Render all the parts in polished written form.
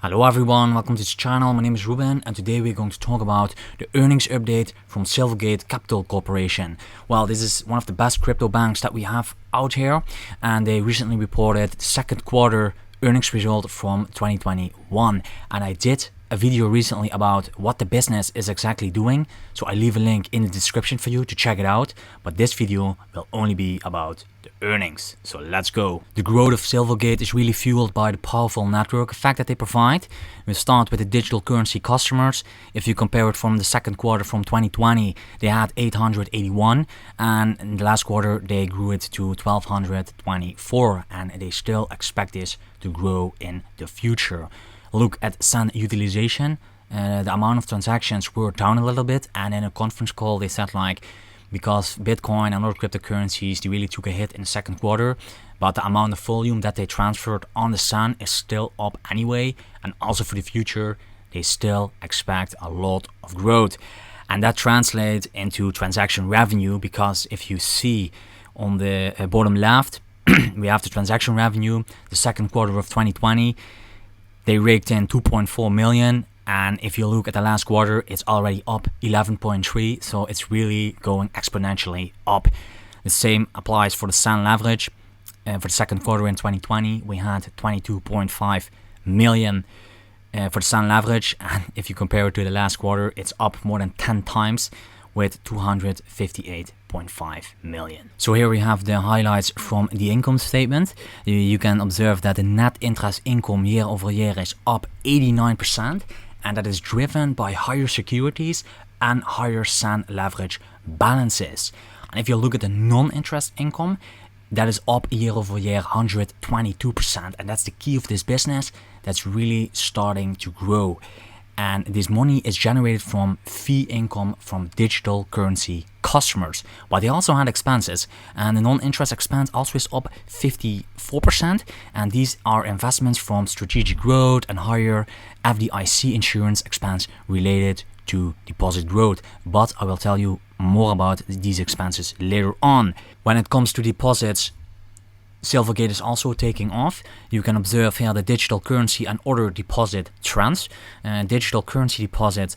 Hello everyone, welcome to this channel. My name is Ruben and today we're going to talk about the earnings update from Silvergate Capital Corporation. Well, this is one of the best crypto banks that we have out here, and they recently reported the second quarter earnings result from 2021, and I did a video recently about what the business is exactly doing, so I leave a link in the description for you to check it out, but this video will only be about the earnings. So let's go. The growth of Silvergate is really fueled by the powerful network effect that they provide. We'll start with the digital currency customers. If you compare it from the second quarter from 2020, they had 881, and in the last quarter they grew it to 1224, and they still expect this to grow in the future. Look at SAN utilization. The amount of transactions were down a little bit, and in a conference call they said because Bitcoin and other cryptocurrencies, they really took a hit in the second quarter, but the amount of volume that they transferred on the SAN is still up anyway, and also for the future they still expect a lot of growth, and that translates into transaction revenue, because if you see on the bottom left we have the transaction revenue. The second quarter of 2020 they raked in 2.4 million, and if you look at the last quarter, it's already up 11.3, so it's really going exponentially up. The same applies for the SAN leverage. For the second quarter in 2020, we had 22.5 million for the SAN leverage, and if you compare it to the last quarter, it's up more than 10 times with 258.5 million. So here we have the highlights from the income statement. You can observe that the net interest income year over year is up 89%, and that is driven by higher securities and higher SAN leverage balances. And if you look at the non-interest income, that is up year over year 122%, and that's the key of this business that's really starting to grow. And this money is generated from fee income from digital currency customers. But they also had expenses, and the non-interest expense also is up 54%. And these are investments from strategic growth and higher FDIC insurance expense related to deposit growth. But I will tell you more about these expenses later on. When it comes to deposits, Silvergate is also taking off. You can observe here the digital currency and other deposit trends. Digital currency deposits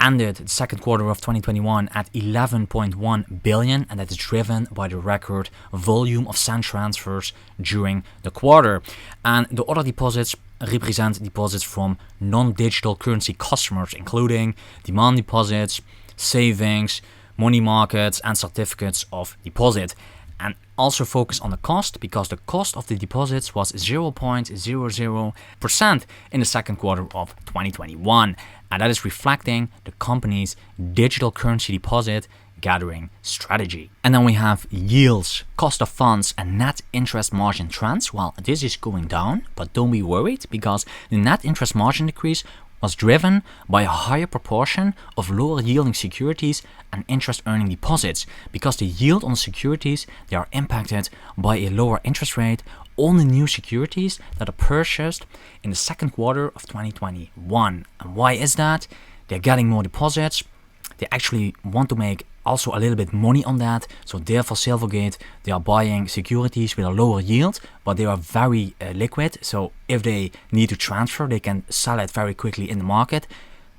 ended the second quarter of 2021 at 11.1 billion, and that is driven by the record volume of SAN transfers during the quarter. And the other deposits represent deposits from non-digital currency customers, including demand deposits, savings, money markets, and certificates of deposit. And also focus on the cost, because the cost of the deposits was 0.00% in the second quarter of 2021, and that is reflecting the company's digital currency deposit gathering strategy. And then we have yields, cost of funds, and net interest margin trends. Well, this is going down, but don't be worried, because the net interest margin decrease was driven by a higher proportion of lower yielding securities and interest earning deposits, because the yield on securities, they are impacted by a lower interest rate on the new securities that are purchased in the second quarter of 2021. And why is that? They're getting more deposits. They actually want to make also a little bit money on that, so therefore Silvergate, they are buying securities with a lower yield, but they are very liquid, so if they need to transfer, they can sell it very quickly in the market.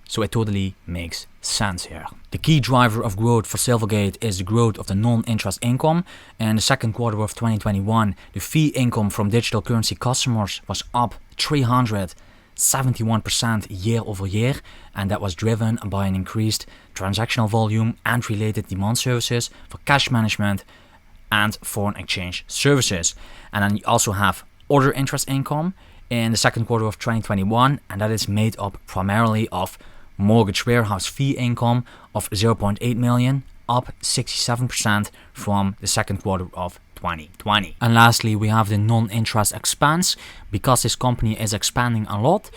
So it totally makes sense here. The key driver of growth for Silvergate is the growth of the non-interest income. In the second quarter of 2021, the fee income from digital currency customers was up 371% year over year, and that was driven by an increased transactional volume and related demand services for cash management and foreign exchange services. And then you also have other interest income in the second quarter of 2021, and that is made up primarily of mortgage warehouse fee income of 0.8 million, up 67% from the second quarter of 2020. And lastly, we have the non-interest expense. Because this company is expanding a lot,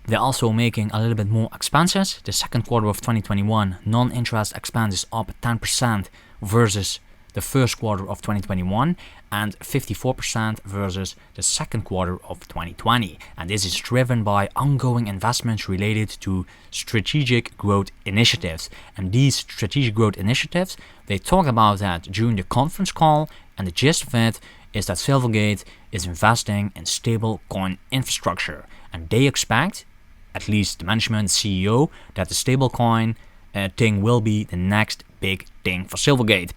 they're also making a little bit more expenses. The second quarter of 2021 non-interest expense is up 10% versus the first quarter of 2021 and 54% versus the second quarter of 2020. And this is driven by ongoing investments related to strategic growth initiatives. And these strategic growth initiatives, they talk about that during the conference call, and the gist of it is that Silvergate is investing in stablecoin infrastructure. and they expect, at least the management CEO, that the stablecoin thing will be the next big thing for Silvergate.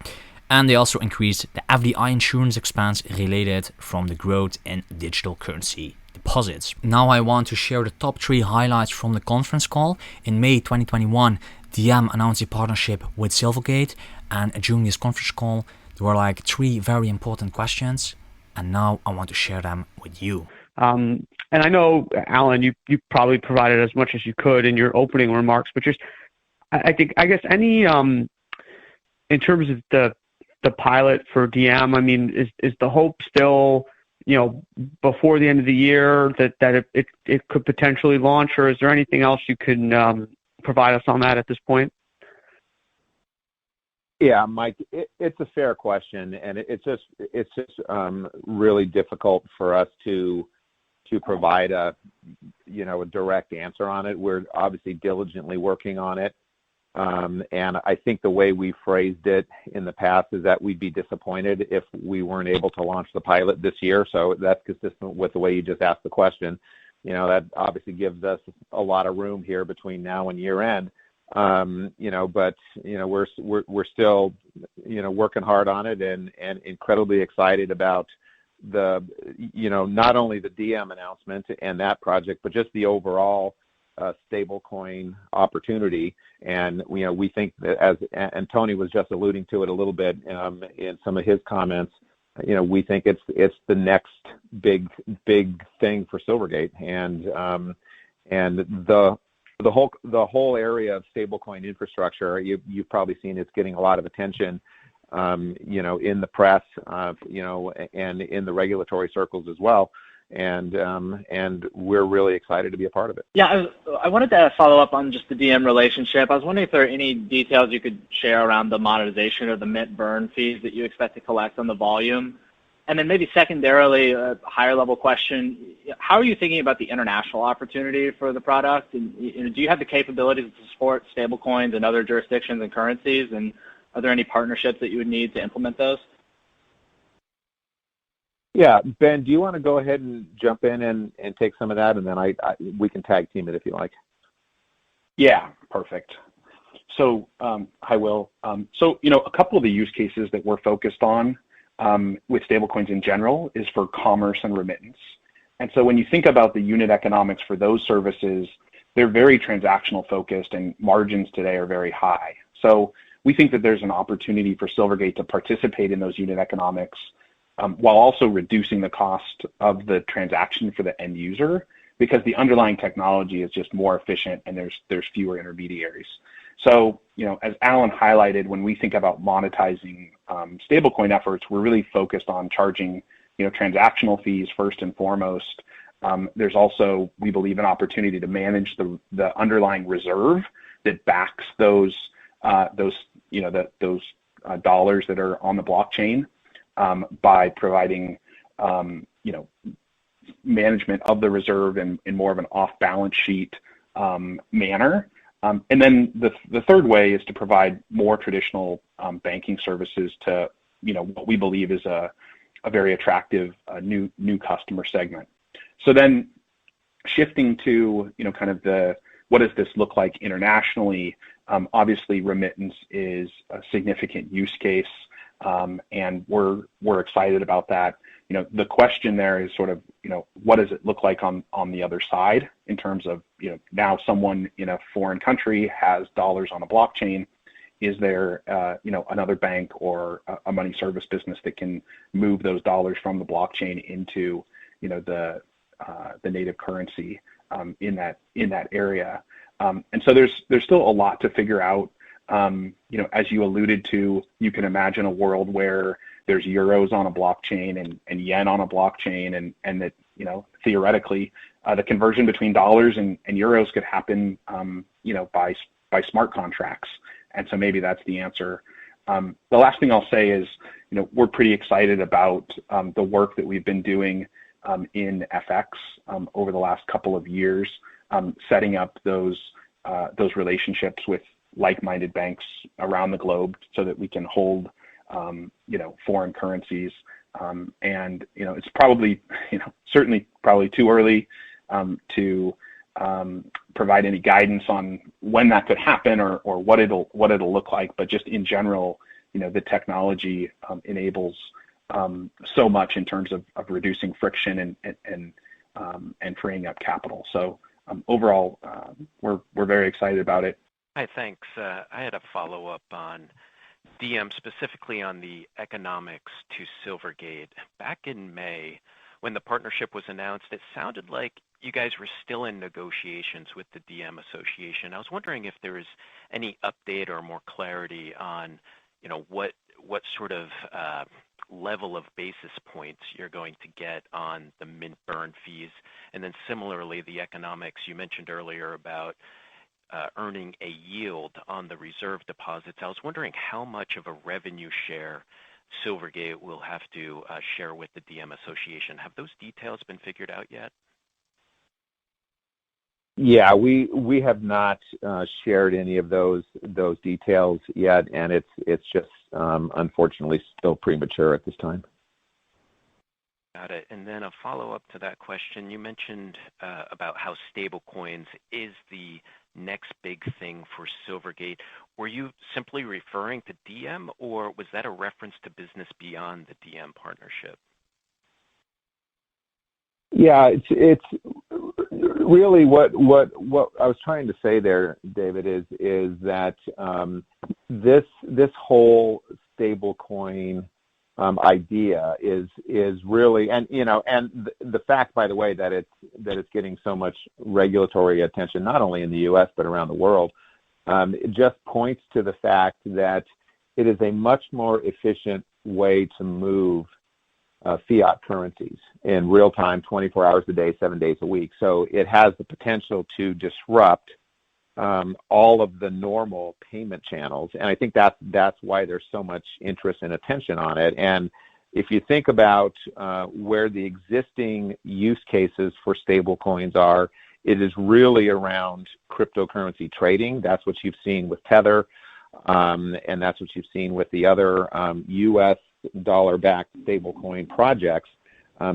And they also increased the FDI insurance expense related from the growth in digital currency deposits. Now I want to share the top 3 highlights from the conference call. In May 2021, Diem announced a partnership with Silvergate, and during this conference call, there were like 3 very important questions, and now I want to share them with you. And I know, Alan, you probably provided as much as you could in your opening remarks, but just I guess any in terms of the pilot for Diem, I mean, is the hope still, before the end of the year that it could potentially launch, or is there anything else you can provide us on that at this point? Yeah, Mike, it's a fair question, and it's just really difficult for us to provide a direct answer on it. We're obviously diligently working on it. And I think the way we phrased it in the past is that we'd be disappointed if we weren't able to launch the pilot this year. So that's consistent with the way you just asked the question. That obviously gives us a lot of room here between now and year end. But we're still working hard on it and incredibly excited about not only the Diem announcement and that project, but just the overall stablecoin opportunity. And we think that, and Tony was just alluding to it a little bit in some of his comments, we think it's the next big thing for Silvergate, and the whole area of stablecoin infrastructure, you've probably seen it's getting a lot of attention, in the press, and in the regulatory circles as well. And we're really excited to be a part of it. Yeah, I wanted to follow up on just the Diem relationship. I was wondering if there are any details you could share around the monetization or the mint burn fees that you expect to collect on the volume. And then maybe secondarily, a higher level question, how are you thinking about the international opportunity for the product? And do you have the capabilities to support stablecoins in other jurisdictions and currencies? And are there any partnerships that you would need to implement those? Yeah, Ben, do you want to go ahead and jump in and take some of that, and then we can tag team it if you like. Yeah, perfect. So, hi, Will. So, a couple of the use cases that we're focused on with stablecoins in general is for commerce and remittance. And so when you think about the unit economics for those services, they're very transactional focused, and margins today are very high. So we think that there's an opportunity for Silvergate to participate in those unit economics while also reducing the cost of the transaction for the end user, because the underlying technology is just more efficient and there's fewer intermediaries. So, as Alan highlighted, when we think about monetizing stablecoin efforts, we're really focused on charging, transactional fees first and foremost. There's also, we believe, an opportunity to manage the underlying reserve that backs those dollars that are on the blockchain, by providing, management of the reserve in more of an off-balance sheet manner. And then the third way is to provide more traditional banking services to, what we believe is a very attractive new customer segment. So then shifting to, kind of what does this look like internationally? Obviously, remittance is a significant use case, and we're excited about that. The question there is sort of, what does it look like on the other side in terms of, now someone in a foreign country has dollars on a blockchain. Is there, another bank or a money service business that can move those dollars from the blockchain into, the native currency in that area? And so there's still a lot to figure out. As you alluded to, you can imagine a world where there's euros on a blockchain and yen on a blockchain, and that, theoretically, the conversion between dollars and euros could happen, by smart contracts. And so maybe that's the answer. The last thing I'll say is, we're pretty excited about the work that we've been doing in FX over the last couple of years, setting up those relationships with like-minded banks around the globe so that we can hold, foreign currencies. And, it's probably, certainly probably too early to provide any guidance on when that could happen or what it'll look like. But just in general, the technology enables so much in terms of reducing friction and freeing up capital. So overall, we're very excited about it. Hi, thanks. I had a follow-up on Diem, specifically on the economics to Silvergate. Back in May, when the partnership was announced, it sounded like you guys were still in negotiations with the Diem Association. I was wondering if there is any update or more clarity on, what sort of level of basis points you're going to get on the mint burn fees, and then similarly the economics you mentioned earlier about earning a yield on the reserve deposits. I was wondering how much of a revenue share Silvergate will have to share with the Diem Association. Have those details been figured out yet? Yeah, we have not shared any of those details yet, and it's just unfortunately still premature at this time. Got it. And then a follow-up to that question, you mentioned about how stablecoins is the next big thing for Silvergate. Were you simply referring to Diem, or was that a reference to business beyond the Diem partnership? Yeah, it's really what I was trying to say there, David, is that this whole stablecoin idea is really, and the fact, by the way, that it's getting so much regulatory attention, not only in the U.S. but around the world, it just points to the fact that it is a much more efficient way to move fiat currencies in real time, 24 hours a day, 7 days a week. So it has the potential to disrupt all of the normal payment channels, and I think that's why there's so much interest and attention on it. And if you think about where the existing use cases for stablecoins are, it is really around cryptocurrency trading. That's what you've seen with Tether, and that's what you've seen with the other U.S. dollar-backed stablecoin projects.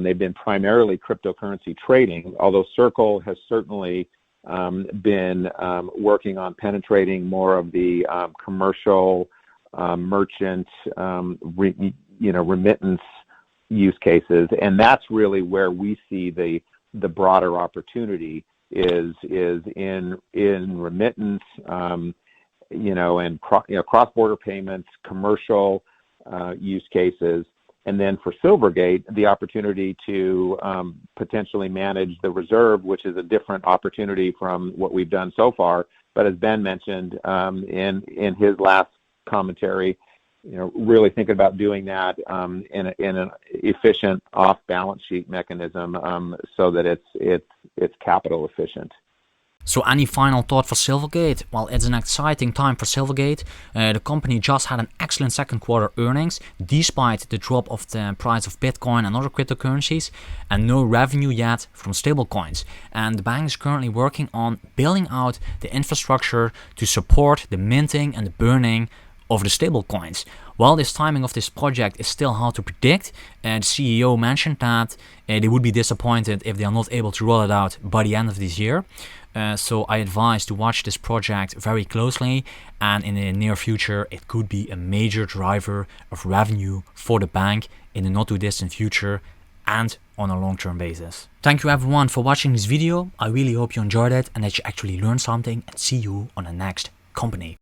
They've been primarily cryptocurrency trading, although Circle has certainly been working on penetrating more of the commercial merchant remittance use cases, and that's really where we see the broader opportunity is in remittance, and cross-border payments, commercial use cases. And then for Silvergate, the opportunity to potentially manage the reserve, which is a different opportunity from what we've done so far. But as Ben mentioned in his last commentary, really thinking about doing that in an efficient off-balance sheet mechanism so that it's capital efficient. So any final thought for Silvergate? Well, it's an exciting time for Silvergate. The company just had an excellent second quarter earnings, despite the drop of the price of Bitcoin and other cryptocurrencies, and no revenue yet from stablecoins. And the bank is currently working on building out the infrastructure to support the minting and the burning of the stablecoins. While this timing of this project is still hard to predict, the CEO mentioned that they would be disappointed if they are not able to roll it out by the end of this year. So I advise to watch this project very closely, and in the near future it could be a major driver of revenue for the bank in the not too distant future and on a long-term basis. Thank you everyone for watching this video. I really hope you enjoyed it and that you actually learned something, and see you on the next company.